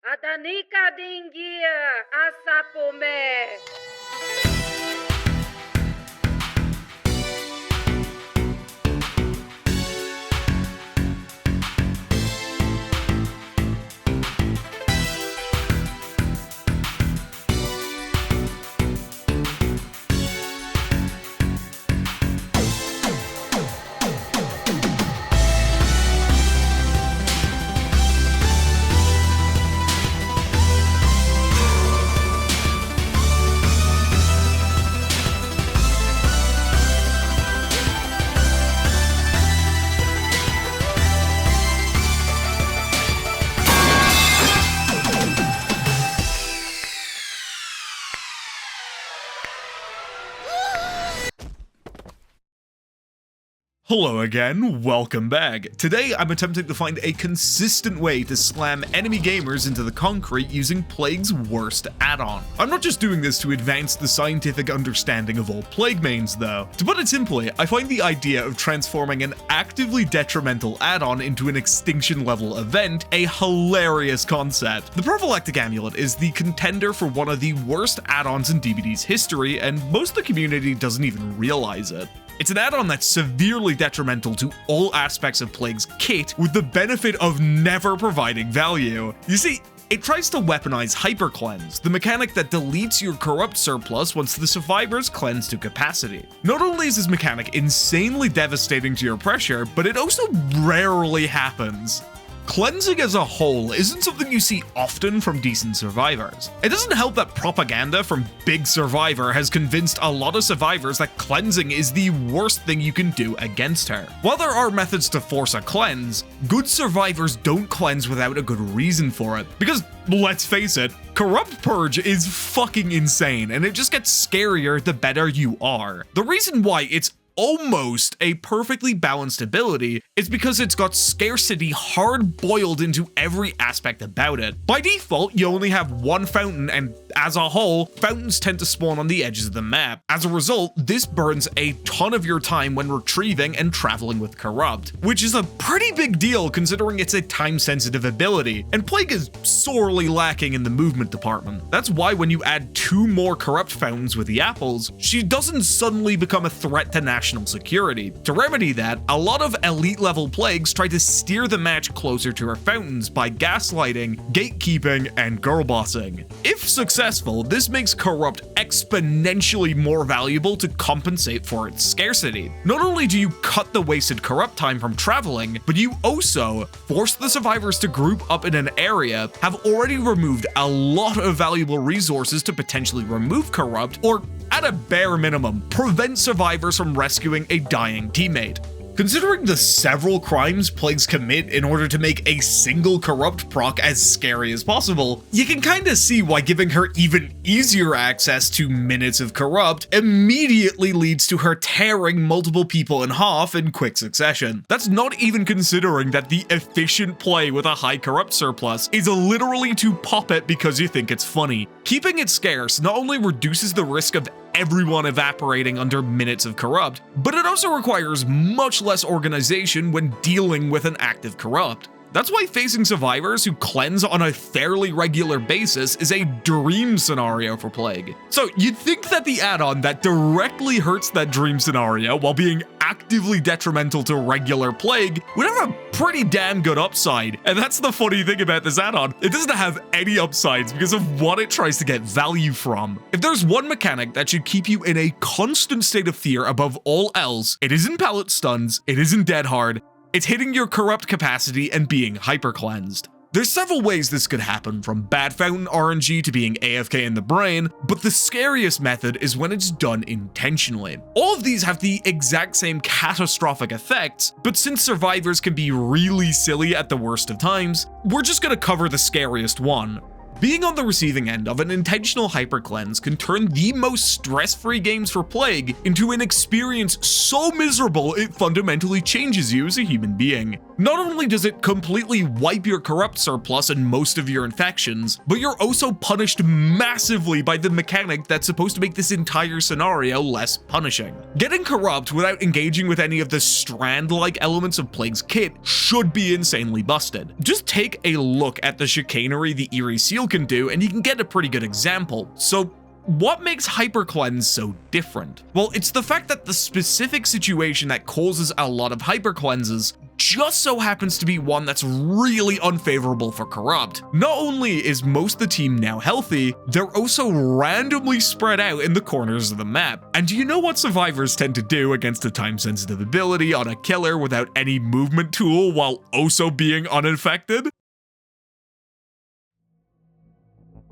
Adanika dingia asapome. Hello again, welcome back. Today I'm attempting to find a consistent way to slam enemy gamers into the concrete using Plague's worst add-on. I'm not just doing this to advance the scientific understanding of all Plague mains though. To put it simply, I find the idea of transforming an actively detrimental add-on into an extinction level event a hilarious concept. The Prophylactic Amulet is the contender for one of the worst add-ons in DBD's history, and most of the community doesn't even realize it. It's an add-on that's severely detrimental to all aspects of Plague's kit, with the benefit of never providing value. You see, it tries to weaponize Hyper Cleanse, the mechanic that deletes your corrupt surplus once the survivors cleanse to capacity. Not only is this mechanic insanely devastating to your pressure, but it also rarely happens. Cleansing as a whole isn't something you see often from decent survivors. It doesn't help that propaganda from Big Survivor has convinced a lot of survivors that cleansing is the worst thing you can do against her. While there are methods to force a cleanse, good survivors don't cleanse without a good reason for it. Because, let's face it, Corrupt Purge is fucking insane, and it just gets scarier the better you are. The reason why it's almost a perfectly balanced ability is because it's got scarcity hard-boiled into every aspect about it. By default, you only have one fountain, and as a whole, fountains tend to spawn on the edges of the map. As a result, this burns a ton of your time when retrieving and traveling with Corrupt, which is a pretty big deal considering it's a time-sensitive ability, and Plague is sorely lacking in the movement department. That's why when you add 2 more Corrupt fountains with the apples, she doesn't suddenly become a threat to national security. To remedy that, a lot of elite level Plagues try to steer the match closer to her fountains by gaslighting, gatekeeping, and girlbossing. If successful, this makes Corrupt exponentially more valuable to compensate for its scarcity. Not only do you cut the wasted Corrupt time from traveling, but you also force the survivors to group up in an area, have already removed a lot of valuable resources to potentially remove Corrupt, or at a bare minimum, prevent survivors from rescuing a dying teammate. Considering the several crimes Plagues commit in order to make a single Corrupt proc as scary as possible, you can kinda see why giving her even easier access to minutes of Corrupt immediately leads to her tearing multiple people in half in quick succession. That's not even considering that the efficient play with a high Corrupt surplus is literally to pop it because you think it's funny. Keeping it scarce not only reduces the risk of everyone evaporating under minutes of Corrupt, but it also requires much less organization when dealing with an active Corrupt. That's why facing survivors who cleanse on a fairly regular basis is a dream scenario for Plague. So you'd think that the add-on that directly hurts that dream scenario while being actively detrimental to regular Plague would have a pretty damn good upside. And that's the funny thing about this add-on. It doesn't have any upsides because of what it tries to get value from. If there's one mechanic that should keep you in a constant state of fear above all else, it isn't pallet stuns, it isn't dead hard, it's hitting your Corrupt capacity and being hyper cleansed. There's several ways this could happen, from bad fountain RNG to being AFK in the brain, but the scariest method is when it's done intentionally. All of these have the exact same catastrophic effects, but since survivors can be really silly at the worst of times, we're just gonna cover the scariest one. Being on the receiving end of an intentional hypercleanse can turn the most stress-free games for Plague into an experience so miserable it fundamentally changes you as a human being. Not only does it completely wipe your corrupt surplus and most of your infections, but you're also punished massively by the mechanic that's supposed to make this entire scenario less punishing. Getting corrupt without engaging with any of the strand-like elements of Plague's kit should be insanely busted. Just take a look at the chicanery the Eerie Seal can do and you can get a pretty good example. So what makes Hyper Cleanse so different? Well, it's the fact that the specific situation that causes a lot of Hyper Cleanses just so happens to be one that's really unfavorable for Corrupt. Not only is most of the team now healthy, they're also randomly spread out in the corners of the map. And do you know what survivors tend to do against a time-sensitive ability on a killer without any movement tool while also being uninfected?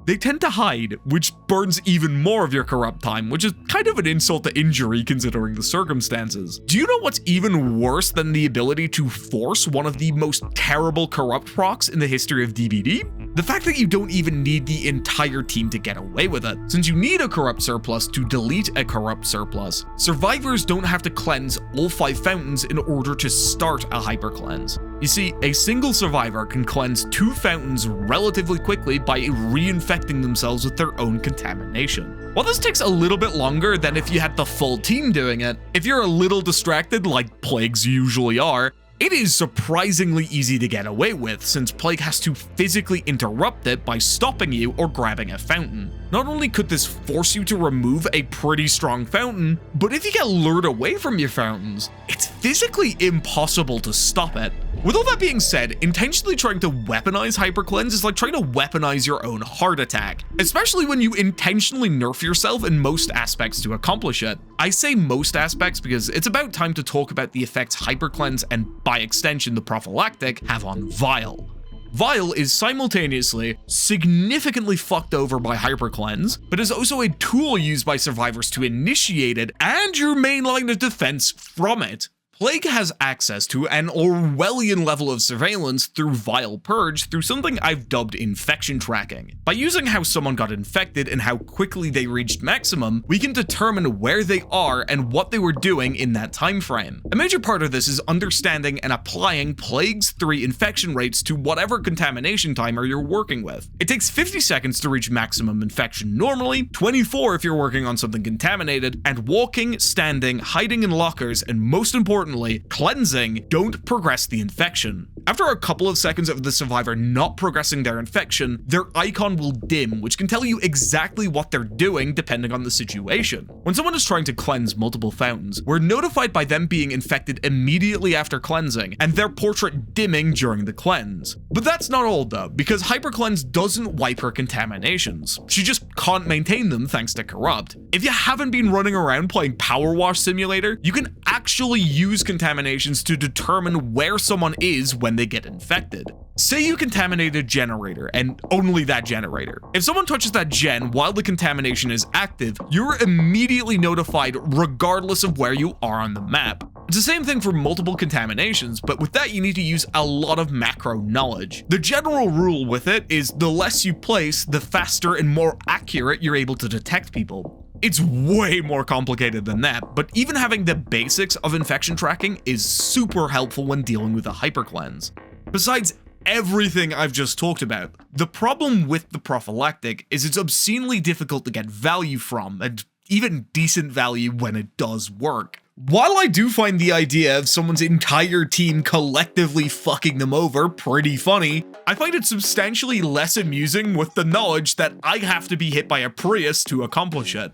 They tend to hide, which burns even more of your corrupt time, which is kind of an insult to injury considering the circumstances. Do you know what's even worse than the ability to force one of the most terrible corrupt procs in the history of DBD? The fact that you don't even need the entire team to get away with it. Since you need a corrupt surplus to delete a corrupt surplus, survivors don't have to cleanse all 5 fountains in order to start a hyper cleanse. You see, a single survivor can cleanse 2 fountains relatively quickly by reinfecting themselves with their own contamination. While this takes a little bit longer than if you had the full team doing it, if you're a little distracted like Plagues usually are, it is surprisingly easy to get away with, since Plague has to physically interrupt it by stopping you or grabbing a fountain. Not only could this force you to remove a pretty strong fountain, but if you get lured away from your fountains, it's physically impossible to stop it. With all that being said, intentionally trying to weaponize Hyper Cleanse is like trying to weaponize your own heart attack, especially when you intentionally nerf yourself in most aspects to accomplish it. I say most aspects because it's about time to talk about the effects Hyper Cleanse and, by extension, the Prophylactic have on Vile. Vile is simultaneously significantly fucked over by Hyper Cleanse, but is also a tool used by survivors to initiate it and your main line of defense from it. Plague has access to an Orwellian level of surveillance through Vile Purge through something I've dubbed infection tracking. By using how someone got infected and how quickly they reached maximum, we can determine where they are and what they were doing in that time frame. A major part of this is understanding and applying Plague's 3 infection rates to whatever contamination timer you're working with. It takes 50 seconds to reach maximum infection normally, 24 if you're working on something contaminated, and walking, standing, hiding in lockers, and most importantly, cleansing don't progress the infection. After a couple of seconds of the survivor not progressing their infection, their icon will dim, which can tell you exactly what they're doing depending on the situation. When someone is trying to cleanse multiple fountains, we're notified by them being infected immediately after cleansing, and their portrait dimming during the cleanse. But that's not all though, because Hyper Cleanse doesn't wipe her contaminations. She just can't maintain them thanks to Corrupt. If you haven't been running around playing Power Wash Simulator, you can actually use contaminations to determine where someone is when they get infected. Say you contaminate a generator, and only that generator. If someone touches that gen while the contamination is active, you're immediately notified regardless of where you are on the map. It's the same thing for multiple contaminations, but with that you need to use a lot of macro knowledge. The general rule with it is the less you place, the faster and more accurate you're able to detect people. It's way more complicated than that, but even having the basics of infection tracking is super helpful when dealing with a hyper cleanse. Besides everything I've just talked about, the problem with the Prophylactic is it's obscenely difficult to get value from, and even decent value when it does work. While I do find the idea of someone's entire team collectively fucking them over pretty funny, I find it substantially less amusing with the knowledge that I have to be hit by a Prius to accomplish it.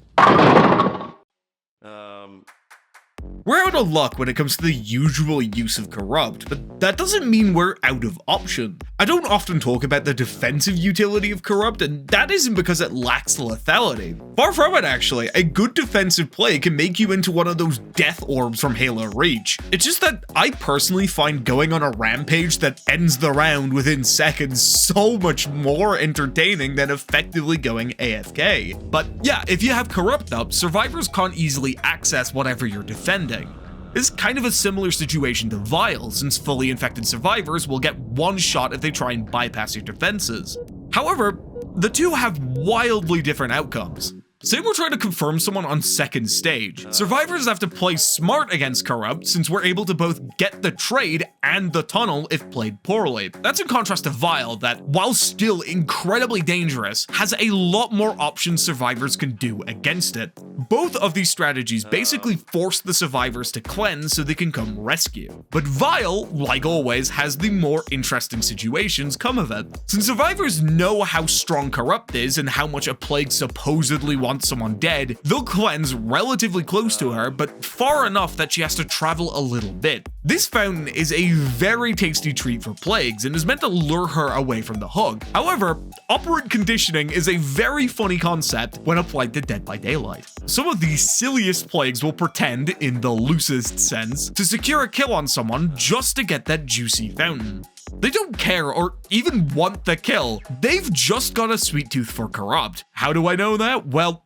We're out of luck when it comes to the usual use of Corrupt, but that doesn't mean we're out of option. I don't often talk about the defensive utility of Corrupt, and that isn't because it lacks lethality. Far from it actually, a good defensive play can make you into one of those death orbs from Halo Reach. It's just that I personally find going on a rampage that ends the round within seconds so much more entertaining than effectively going AFK. But yeah, if you have Corrupt up, survivors can't easily access whatever you're defending. This is kind of a similar situation to Vile, since fully infected survivors will get one shot if they try and bypass your defenses. However, the two have wildly different outcomes. Say we're trying to confirm someone on second stage. Survivors have to play smart against Corrupt since we're able to both get the trade and the tunnel if played poorly. That's in contrast to Vile that, while still incredibly dangerous, has a lot more options survivors can do against it. Both of these strategies basically force the survivors to cleanse so they can come rescue. But Vile, like always, has the more interesting situations come of it. Since survivors know how strong Corrupt is and how much a plague supposedly wants someone dead, they'll cleanse relatively close to her, but far enough that she has to travel a little bit. This fountain is a very tasty treat for plagues and is meant to lure her away from the hook. However, operant conditioning is a very funny concept when applied to Dead by Daylight. Some of the silliest plagues will pretend, in the loosest sense, to secure a kill on someone just to get that juicy fountain. They don't care or even want the kill. They've just got a sweet tooth for Corrupt. How do I know that? Well,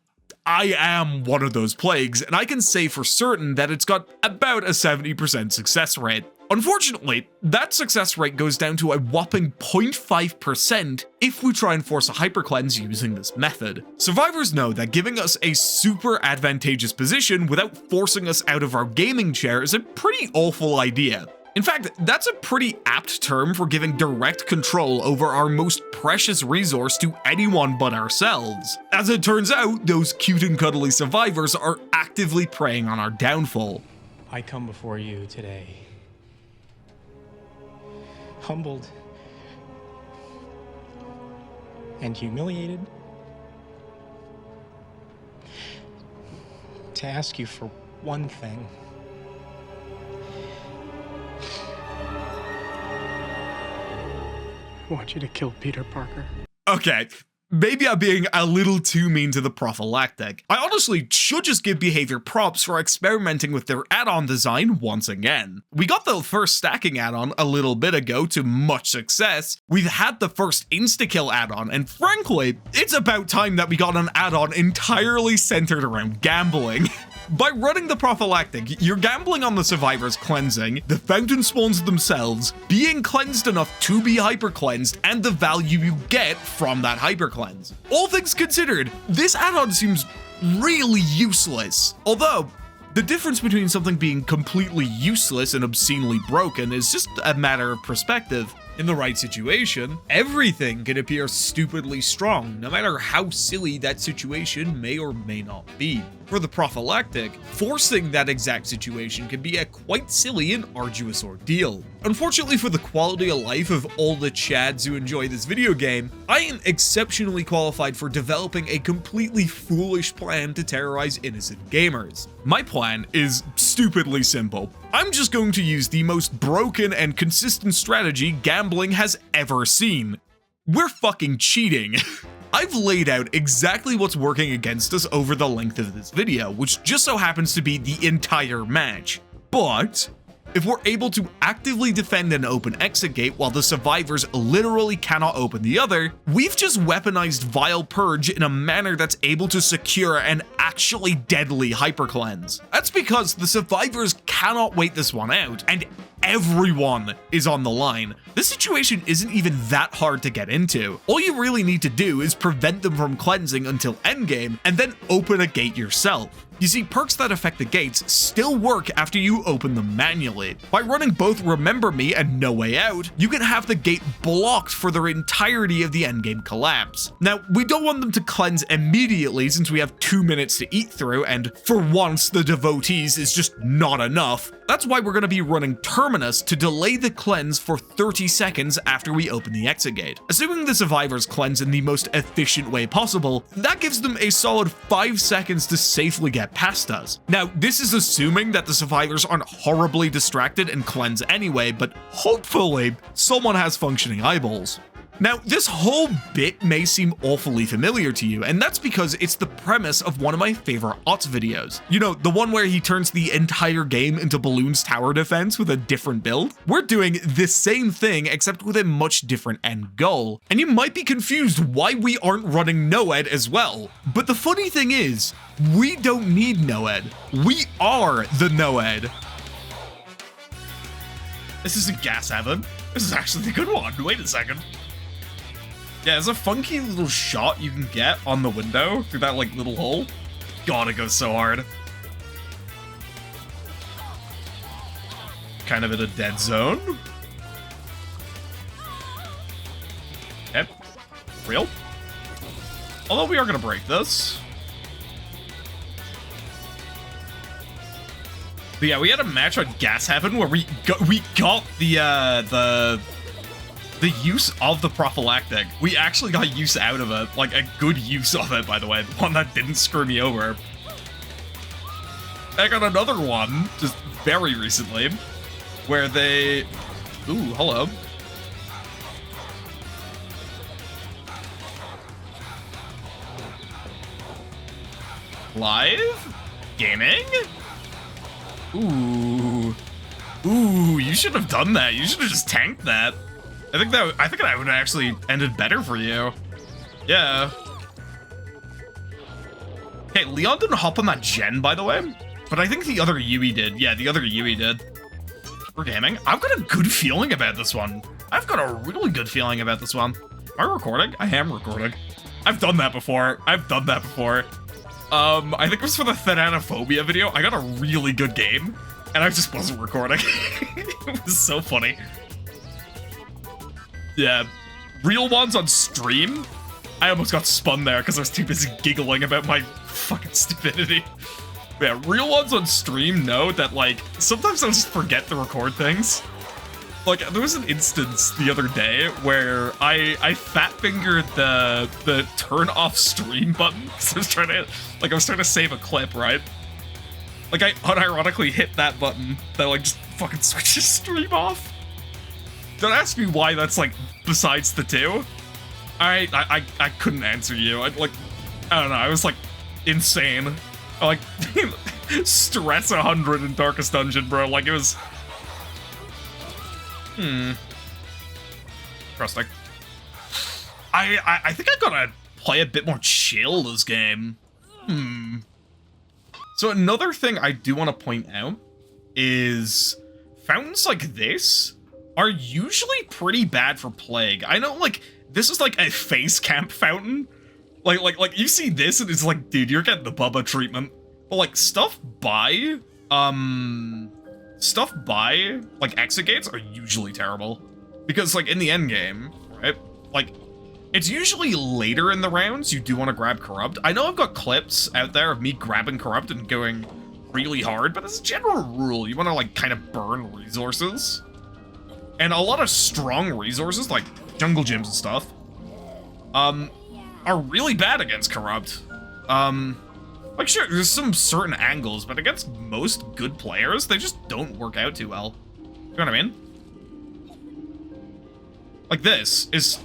I am one of those plagues, and I can say for certain that it's got about a 70% success rate. Unfortunately, that success rate goes down to a whopping 0.5% if we try and force a hypercleanse using this method. Survivors know that giving us a super advantageous position without forcing us out of our gaming chair is a pretty awful idea. In fact, that's a pretty apt term for giving direct control over our most precious resource to anyone but ourselves. As it turns out, those cute and cuddly survivors are actively preying on our downfall. I come before you today, humbled and humiliated, to ask you for one thing. I want you to kill Peter Parker. Okay, maybe I'm being a little too mean to the Prophylactic. I honestly should just give Behavior props for experimenting with their add-on design once again. We got the first stacking add-on a little bit ago to much success. We've had the first insta-kill add-on, and frankly, it's about time that we got an add-on entirely centered around gambling. By running the Prophylactic, you're gambling on the survivors cleansing, the fountain spawns themselves, being cleansed enough to be hyper-cleansed, and the value you get from that hyper-cleanse. All things considered, this add-on seems really useless. Although, the difference between something being completely useless and obscenely broken is just a matter of perspective. In the right situation, everything can appear stupidly strong, no matter how silly that situation may or may not be. For the Prophylactic, forcing that exact situation can be a quite silly and arduous ordeal. Unfortunately for the quality of life of all the chads who enjoy this video game, I am exceptionally qualified for developing a completely foolish plan to terrorize innocent gamers. My plan is stupidly simple. I'm just going to use the most broken and consistent strategy gambling has ever seen. We're fucking cheating. I've laid out exactly what's working against us over the length of this video, which just so happens to be the entire match. But if we're able to actively defend an open exit gate while the survivors literally cannot open the other, we've just weaponized Vile Purge in a manner that's able to secure an actually deadly hypercleanse. That's because the survivors cannot wait this one out, and everyone is on the line. This situation isn't even that hard to get into. All you really need to do is prevent them from cleansing until endgame, and then open a gate yourself. You see, perks that affect the gates still work after you open them manually. By running both Remember Me and No Way Out, you can have the gate blocked for the entirety of the endgame collapse. Now, we don't want them to cleanse immediately since we have 2 minutes to eat through, and for once the devotees is just not enough. That's why we're going to be running Terminus to delay the cleanse for 30 seconds after we open the exit gate. Assuming the survivors cleanse in the most efficient way possible, that gives them a solid 5 seconds to safely get past us. Now, this is assuming that the survivors aren't horribly distracted and cleanse anyway, but hopefully someone has functioning eyeballs. Now, this whole bit may seem awfully familiar to you, and that's because it's the premise of one of my favorite Ots videos. You know, the one where he turns the entire game into Balloon's tower defense with a different build? We're doing the same thing, except with a much different end goal. And you might be confused why we aren't running Noed as well. But the funny thing is, we don't need Noed. We are the Noed. This isn't gas, Evan. This is actually the good one. Wait a second. Yeah, there's a funky little shot you can get on the window through that, like, little hole. God, it goes so hard. Kind of in a dead zone. Okay. Real. Although we are gonna break this. But yeah, we had a match on Gas Heaven where we got the use of the Prophylactic. We actually got use out of it. Like, a good use of it, by the way. The one that didn't screw me over. I got another one, just very recently, where they... Ooh, hello. Live? Gaming? Ooh. Ooh, you should have done that. You should have just tanked that. I think that would have actually ended better for you. Yeah. Okay, Leon didn't hop on that gen, by the way. But I think the other Yui did. Yeah, the other Yui did. For gaming. I've got a good feeling about this one. I've got a really good feeling about this one. Am I recording? I am recording. I've done that before. I think it was for the Thanatophobia video. I got a really good game, and I just wasn't recording. It was so funny. Yeah, real ones on stream. I almost got spun there because I was too busy giggling about my fucking stupidity. Yeah, real ones on stream know that, like, sometimes I'll just forget to record things. Like, there was an instance the other day where I fat fingered the turn off stream button because I was trying to save a clip, right? Like, I unironically hit that button that, like, just fucking switches stream off. Don't ask me why that's, like, besides the two. I couldn't answer you. I don't know, I was, like, insane. Like, stress 100 in Darkest Dungeon, bro. Like, it was... Interesting. I think I gotta play a bit more chill this game. So another thing I do want to point out is fountains like this are usually pretty bad for plague. I know, like, this is like a face camp fountain. Like you see this and it's like, dude, you're getting the Bubba treatment. But like stuff by like exit gates are usually terrible. Because like in the end game, right? Like it's usually later in the rounds you do want to grab Corrupt. I know I've got clips out there of me grabbing Corrupt and going really hard, but as a general rule, you want to like kind of burn resources. And a lot of strong resources, like jungle gyms and stuff, are really bad against Corrupt. Like, sure, there's some certain angles, but against most good players, they just don't work out too well. You know what I mean? Like, this is...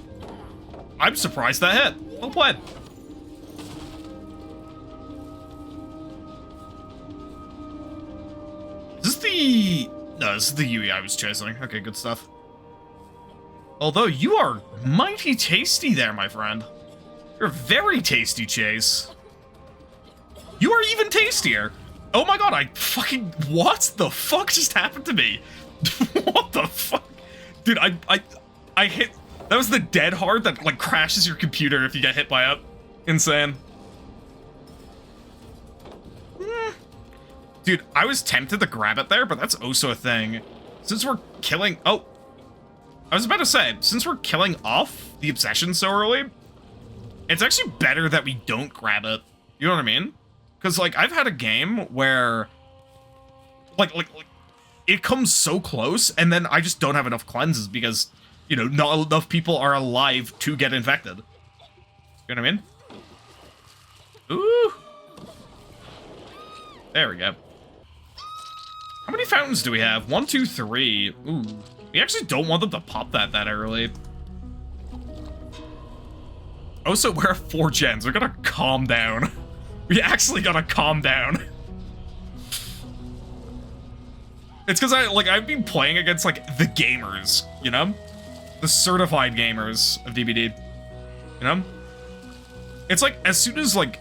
I'm surprised that hit. Well played. Is this the... No, this is the Yui I was chasing. Okay, good stuff. Although, you are mighty tasty there, my friend. You're a very tasty chase. You are even tastier. Oh my god, I fucking... What the fuck just happened to me? What the fuck? Dude, I hit... That was the dead hard that, like, crashes your computer if you get hit by it. Insane. Dude, I was tempted to grab it there, but that's also a thing. Since we're killing... Oh. I was about to say, since we're killing off the Obsession so early, it's actually better that we don't grab it. You know what I mean? Because, like, I've had a game where, like, it comes so close, and then I just don't have enough cleanses because, you know, not enough people are alive to get infected. You know what I mean? Ooh. There we go. How many fountains do we have? 1, 2, 3. Ooh. We actually don't want them to pop that early. Also, we're at 4 gens. We're gonna calm down. We actually gotta calm down. It's because I've been playing against, like, the gamers, you know? The certified gamers of DBD, you know? It's like, as soon as, like,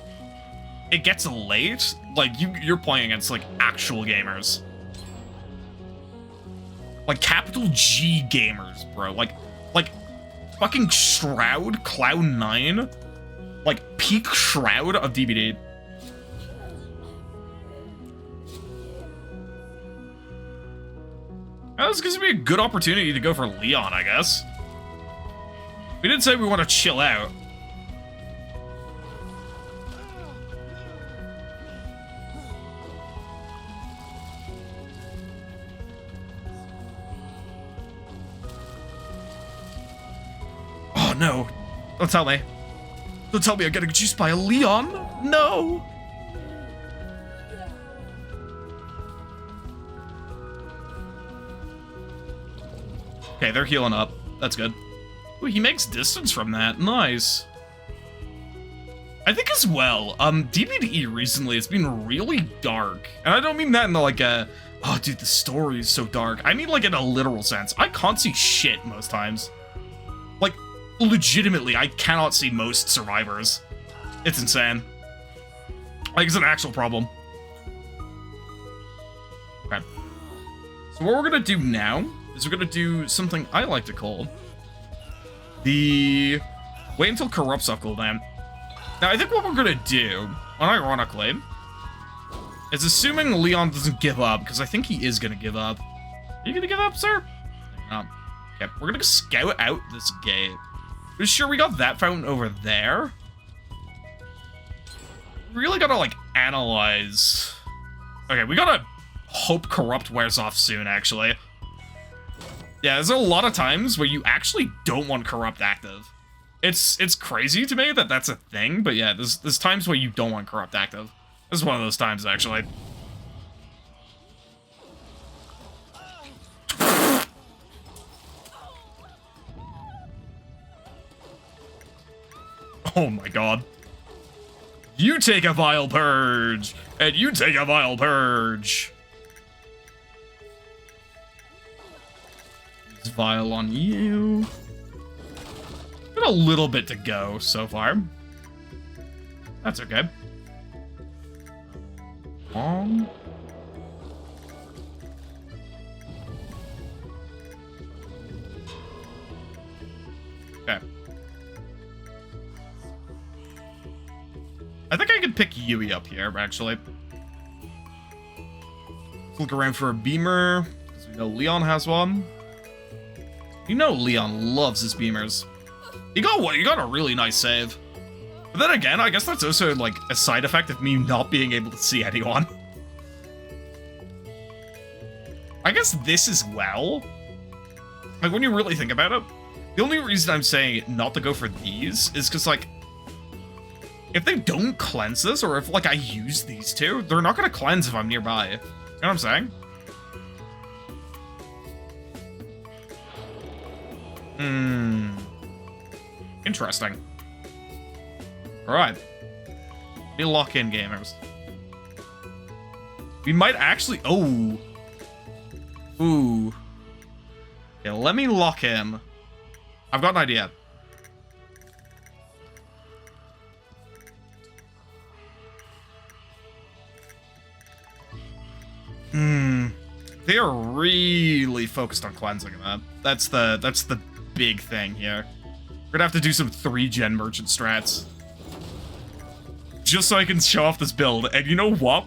it gets late, like, you're playing against, like, actual gamers. Like, capital G gamers, bro. Like, Fucking Shroud, Cloud 9. Like, peak Shroud of DBD. Well, this gives me a good opportunity to go for Leon, I guess. We did say we want to chill out. Oh no. Don't tell me. Don't tell me I'm getting juiced by a Leon. No. Okay, they're healing up. That's good. Ooh, he makes distance from that. Nice. I think as well, DBD recently has been really dark. And I don't mean that in the, like, oh, dude, the story is so dark. I mean, like, in a literal sense. I can't see shit most times. Like, legitimately, I cannot see most survivors. It's insane. Like, it's an actual problem. Okay. So what we're gonna do now is we're gonna do something I like to call the wait until corrupt stuff cooldown. Now, I think what we're gonna do, unironically, is assuming Leon doesn't give up, because I think he is gonna give up. Are you gonna give up, sir? No. Okay, we're gonna scout out this gate. We're sure we got that fountain over there. We really gotta, like, analyze. Okay, we gotta hope corrupt wears off soon, actually. Yeah, there's a lot of times where you actually don't want corrupt active. It's crazy to me that that's a thing, but yeah, there's times where you don't want corrupt active. This is one of those times, actually. Oh my god. You take a vile purge, and you take a vile purge. Vile on you. Got a little bit to go so far. That's okay. Okay. I think I could pick Yui up here, actually. Let's look around for a beamer, because we know Leon has one. You know Leon loves his beamers. You got a really nice save. But then again, I guess that's also, like, a side effect of me not being able to see anyone. I guess this as well. Like, when you really think about it, the only reason I'm saying not to go for these is because, like, if they don't cleanse this, or if, like, I use these two, they're not going to cleanse if I'm nearby. You know what I'm saying? Interesting. Alright. Let me lock in, gamers. We might actually... Oh. Ooh. Okay, let me lock in. I've got an idea. They are really focused on cleansing, man. That's the big thing here. We're gonna have to do some 3-gen merchant strats. Just so I can show off this build. And you know what?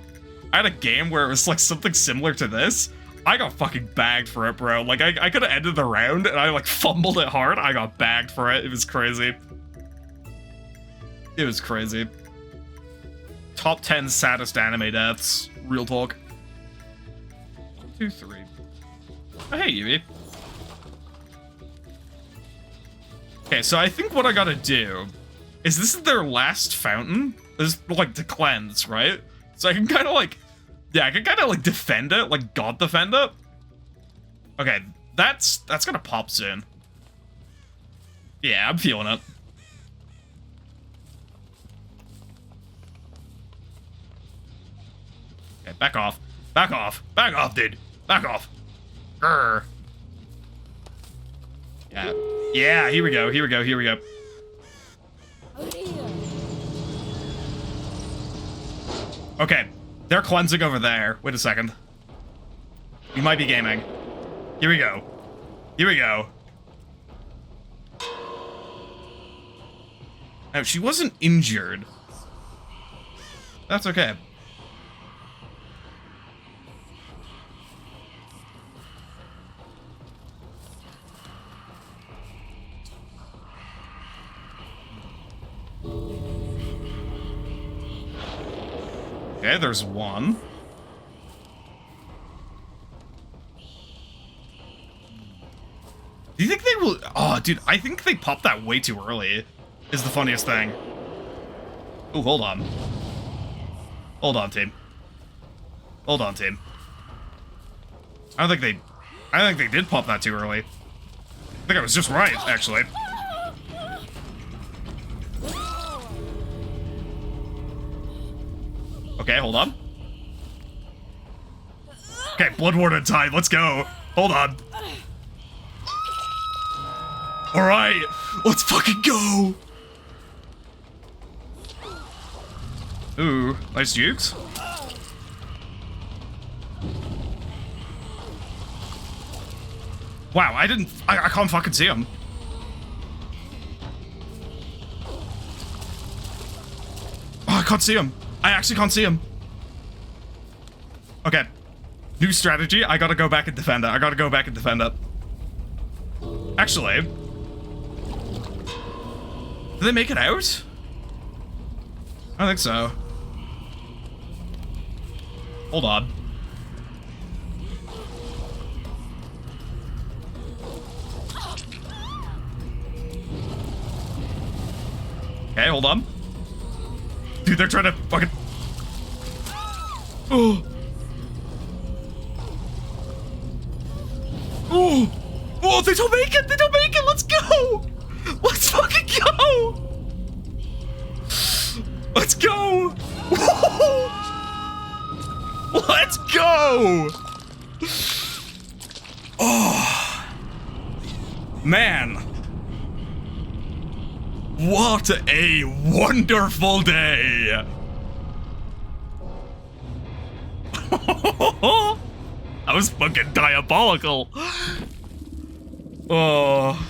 I had a game where it was like something similar to this. I got fucking bagged for it, bro. Like, I could have ended the round and I, like, fumbled it hard. I got bagged for it. It was crazy. It was crazy. Top 10 saddest anime deaths. Real talk. 1, 2, 3. Oh, hey, Yui. Okay, so I think what I gotta do is this is their last fountain. This, like, to cleanse, right? So I can kind of, like... Yeah, I can kind of, like, defend it. Like, God defend it. Okay, that's gonna pop soon. Yeah, I'm feeling it. Okay, back off. Back off. Back off, dude. Back off. Grr. Yeah. Yeah, here we go. Here we go. Here we go. Okay. They're cleansing over there. Wait a second. We might be gaming. Here we go. Here we go. Now, she wasn't injured. That's okay. Okay, there's one. Do you think they will? Oh, dude, I think they popped that way too early. Is the funniest thing. Oh, hold on. Hold on, team. Hold on, team. I don't think they did pop that too early. I think I was just right, actually. Okay, hold on. Okay, Blood Warden time, let's go. Hold on. Alright, let's fucking go. Ooh, nice jukes. Wow, I can't fucking see him. Oh, I can't see him. I actually can't see him. Okay. New strategy. I gotta go back and defend it. I gotta go back and defend it. Actually. Did they make it out? I don't think so. Hold on. Okay, hold on. Dude, they're trying to fucking... Oh. Oh. Oh, they don't make it! They don't make it! Let's go! Let's fucking go! Let's go! Let's go! Oh. Man. What a wonderful day! That was fucking diabolical. Oh.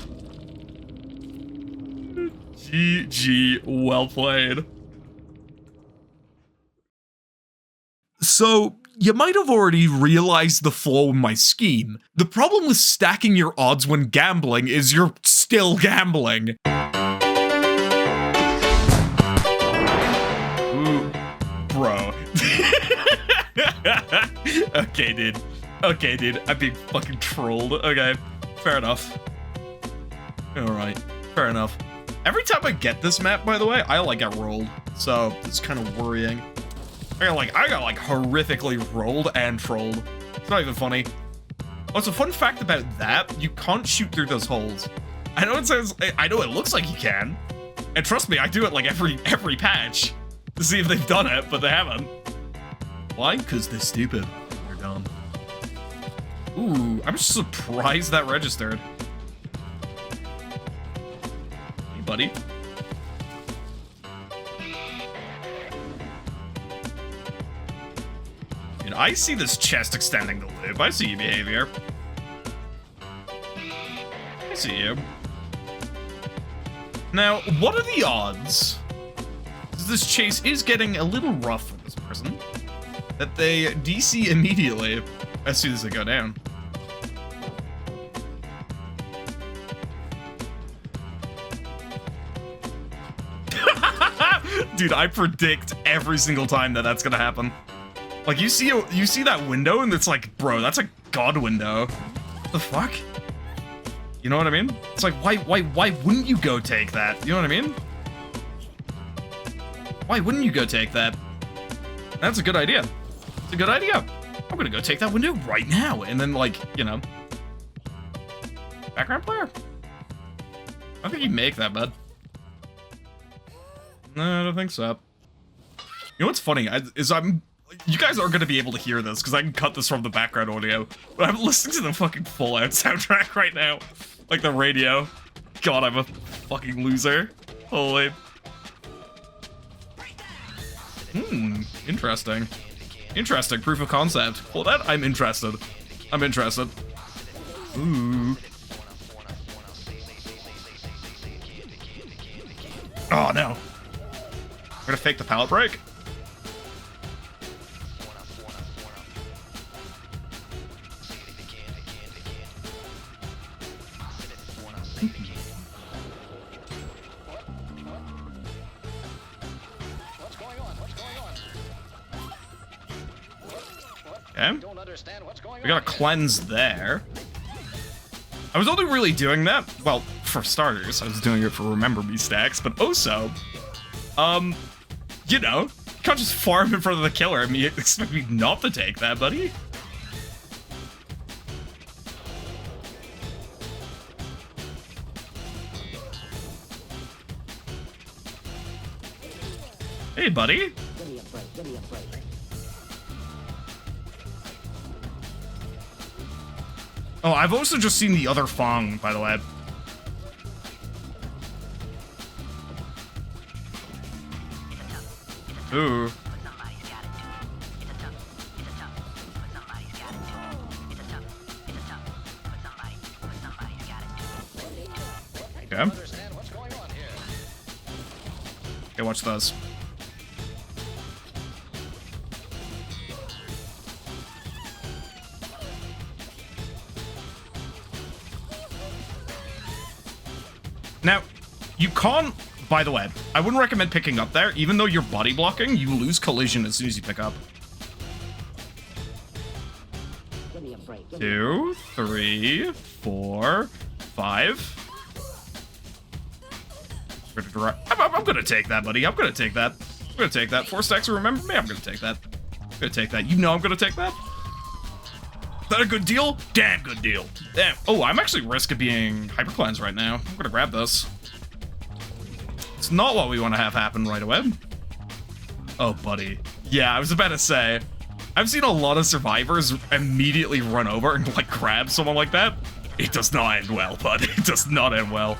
GG, well played. So, you might have already realized the flaw in my scheme. The problem with stacking your odds when gambling is you're still gambling. Ooh, bro. Okay, dude. Okay, dude. I'm being fucking trolled. Okay, fair enough. Alright, fair enough. Every time I get this map, by the way, I like get rolled. So, it's kind of worrying. I got like horrifically rolled and trolled. It's not even funny. Oh, it's a fun fact about that. You can't shoot through those holes. I know it says, I know it looks like you can. And trust me, I do it like every patch to see if they've done it, but they haven't. Why? Because they're stupid. They're dumb. Ooh, I'm surprised that registered. Hey, buddy. Dude, I see this chest extending the loop. I see your behavior. I see you. Now, what are the odds? This chase is getting a little rough for this person. That they DC immediately as soon as they go down. Dude, I predict every single time that that's gonna happen. Like, you see that window and it's like, bro, that's a god window. What the fuck? You know what I mean? It's like, why wouldn't you go take that? You know what I mean? Why wouldn't you go take that? That's a good idea. It's a good idea. I'm gonna go take that window right now. And then, like, you know. Background player? I don't think you make that, bud. No, I don't think so. You know what's funny? You guys aren't gonna be able to hear this because I can cut this from the background audio. But I'm listening to the fucking Fallout soundtrack right now. Like the radio. God, I'm a fucking loser. Holy. Interesting. Interesting, proof of concept. Well, that, I'm interested. I'm interested. Ooh. Oh, no. We're gonna fake the pallet break. Okay. We got a cleanse there. I was only really doing that, well, for starters, I was doing it for Remember Me stacks, but also, you know, you can't just farm in front of the killer. I mean, you expect me not to take that, buddy? Hey, buddy. Oh, I've also just seen the other Fong, by the way. Ooh. Okay. Okay, watch this. Now, you can't, by the way, I wouldn't recommend picking up there. Even though you're body blocking, you lose collision as soon as you pick up. 2, 3, 4, 5. I'm gonna take that, buddy. I'm gonna take that. I'm gonna take that. 4 stacks of Remember Me? I'm gonna take that. I'm gonna take that. You know I'm gonna take that. Is that a good deal? Damn good deal. Damn. Oh, I'm actually risk of being hyper cleanse right now. I'm gonna grab this. It's not what we want to have happen right away. Oh, buddy. Yeah, I was about to say, I've seen a lot of survivors immediately run over and like grab someone like that. It does not end well, bud. It does not end well.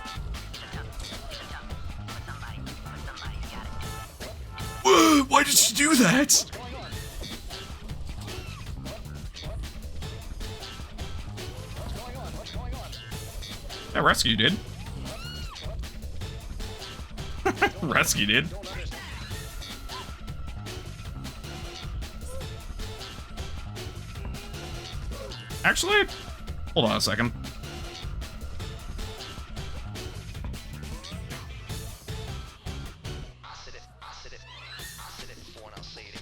Whoa, why did she do that? That rescue did. Rescue did. Actually, hold on a second.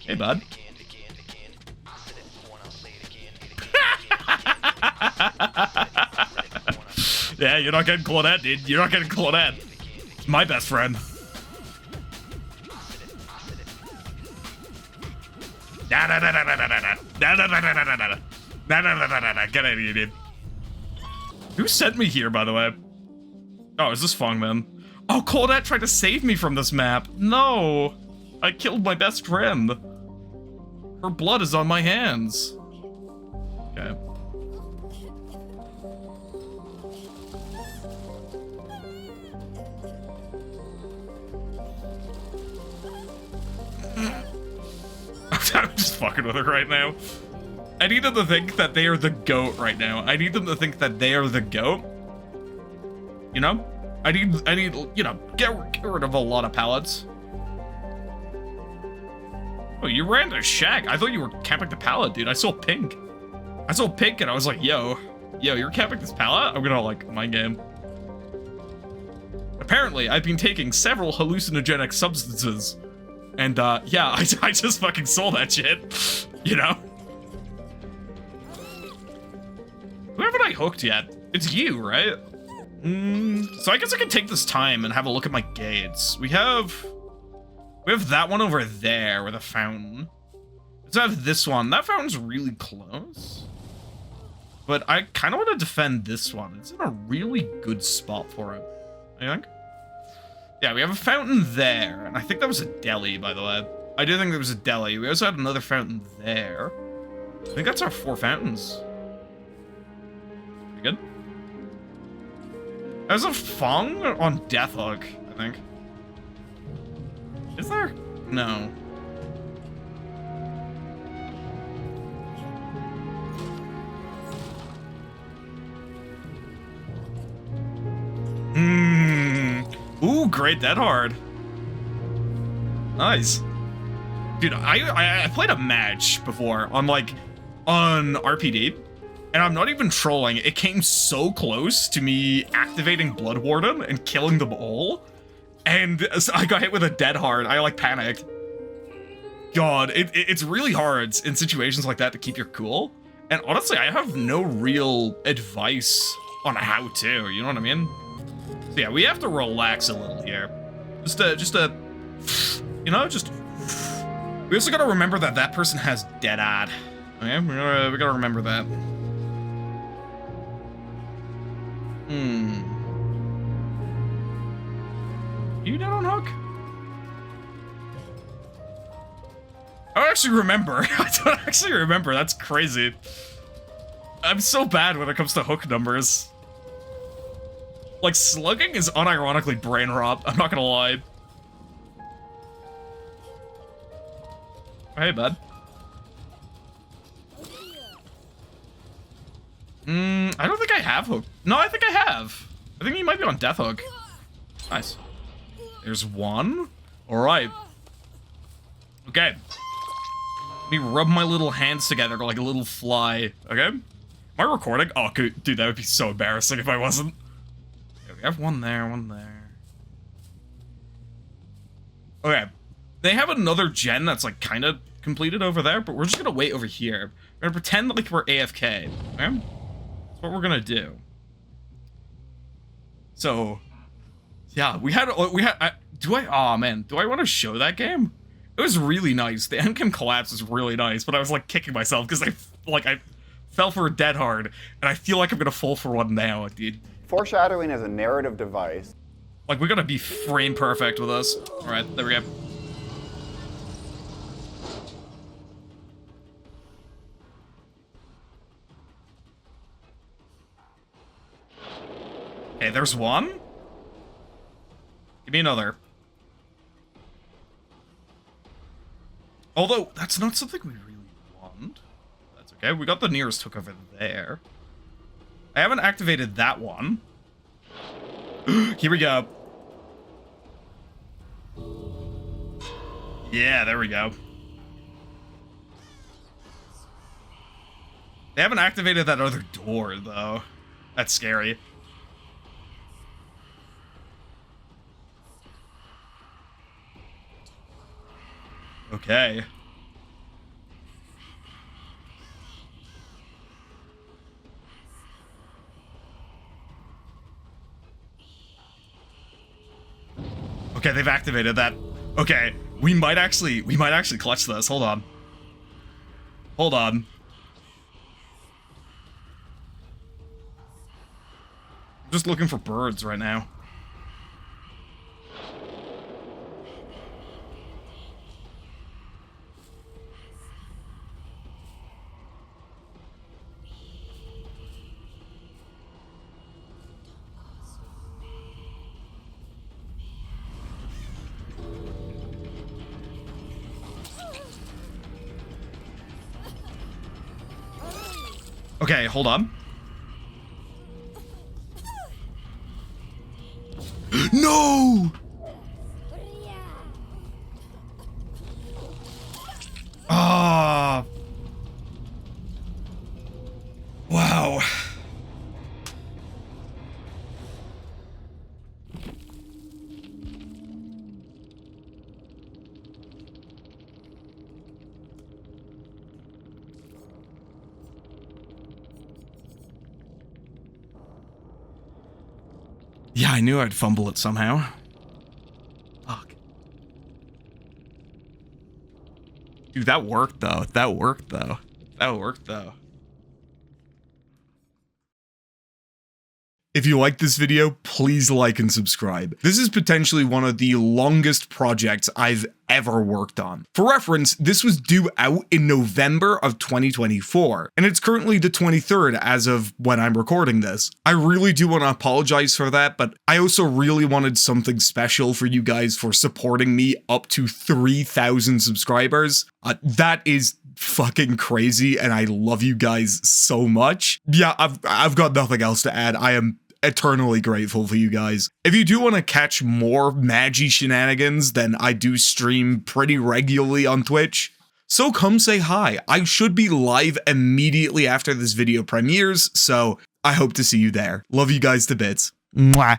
Hey, bud. Yeah, you're not getting Claudette, dude. You're not getting Claudette. It's my best friend. Get out of here, dude. Who sent me here, by the way? Oh, is this Fong, then? Oh, Claudette tried to save me from this map. No. I killed my best friend. Her blood is on my hands. Okay. I'm just fucking with her right now. I need them to think that they are the GOAT right now. I need them to think that they are the GOAT. You know? I need, you know, get rid of a lot of pallets. Oh, you ran to Shack. I thought you were camping the pallet, dude. I saw pink. I saw pink and I was like, yo, you're camping this pallet? I'm gonna, like, mind game. Apparently, I've been taking several hallucinogenic substances. And, yeah, I just fucking saw that shit. You know? Who haven't I hooked yet? It's you, right? So I guess I can take this time and have a look at my gates. We have that one over there with a fountain. Let's have this one. That fountain's really close. But I kind of want to defend this one. It's in a really good spot for it, I think. Yeah, we have a fountain there, and I think that was a deli, by the way. I do think there was a deli. We also had another fountain there. I think that's our 4 fountains. Pretty good. There's a Fong on Death Hook, I think. Is there? No. Ooh, great dead hard. Nice. Dude, I played a match before on RPD, and I'm not even trolling. It came so close to me activating Blood Warden and killing them all, and I got hit with a dead hard. I panicked. God, it's really hard in situations like that to keep your cool. And honestly, I have no real advice on how to, you know what I mean? So yeah, we have to relax a little here. We also gotta remember that that person has dead ad. Okay, we gotta remember that. You dead on hook? I don't actually remember. I don't actually remember. That's crazy. I'm so bad when it comes to hook numbers. Like, slugging is unironically brain rot. I'm not gonna lie. Hey, bud. I don't think I have hook. No, I think I have. I think he might be on death hook. Nice. There's one. All right. Okay. Let me rub my little hands together like a little fly. Okay. Am I recording? Oh, dude, that would be so embarrassing if I wasn't. Okay, we have one there, one there. Okay. They have another gen that's like kind of completed over there, but we're just gonna wait over here. We're gonna pretend like we're AFK. Okay? That's what we're gonna do. So, yeah, oh man, do I want to show that game? It was really nice. The endgame collapse was really nice, but I was like kicking myself because I fell for a dead hard, and I feel like I'm gonna fall for one now, dude. Foreshadowing is a narrative device. Like, we gotta be frame perfect with us. All right, there we go. Okay, there's one. Give me another. Although, that's not something we really want. That's okay. We got the nearest hook over there. I haven't activated that one. Here we go. Yeah, there we go. They haven't activated that other door, though. That's scary. Okay. Okay, they've activated that. Okay, we might actually clutch this. Hold on. Hold on. I'm just looking for birds right now. Okay, hold on. No! Ah. Wow. Yeah, I knew I'd fumble it somehow. Fuck. Dude, that worked though. That worked though. That worked though. If you like this video, please like and subscribe. This is potentially one of the longest projects I've ever worked on. For reference, this was due out in November of 2024, and it's currently the 23rd as of when I'm recording this. I really do want to apologize for that, but I also really wanted something special for you guys for supporting me up to 3,000 subscribers. That is fucking crazy, and I love you guys so much. Yeah, I've got nothing else to add. I am eternally grateful for you guys. If you do want to catch more Magi shenanigans, then I do stream pretty regularly on Twitch. So come say hi. I should be live immediately after this video premieres, so I hope to see you there. Love you guys to bits. Mwah.